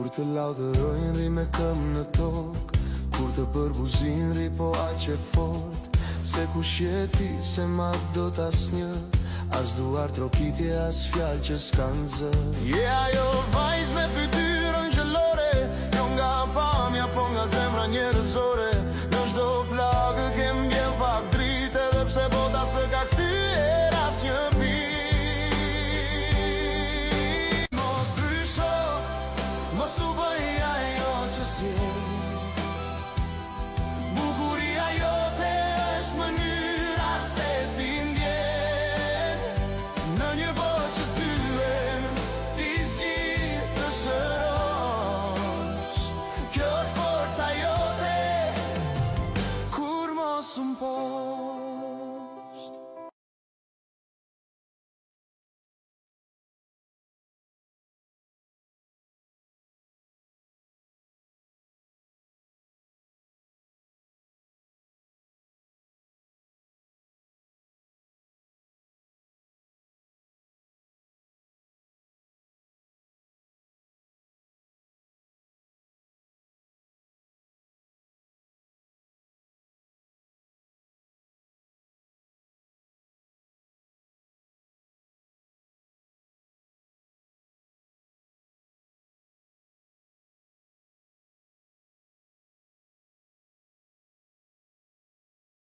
Kur të laudërojnë ri me këm në tokë, kur të përbuzin ri po aq e fort. Se kush je ti, se ma do t'asnjë, as duar trokitje, as fjall që s'kan zë. Je ajo vajz me fytyrën gjellore, jo nga pamja po nga zemra njerëzore. Në çdo plagë kem bjen pak dritë, edhe pse bota së ka kthyer asnjë pikë. Mos ndrysho, mos u bëj ajo që s'je.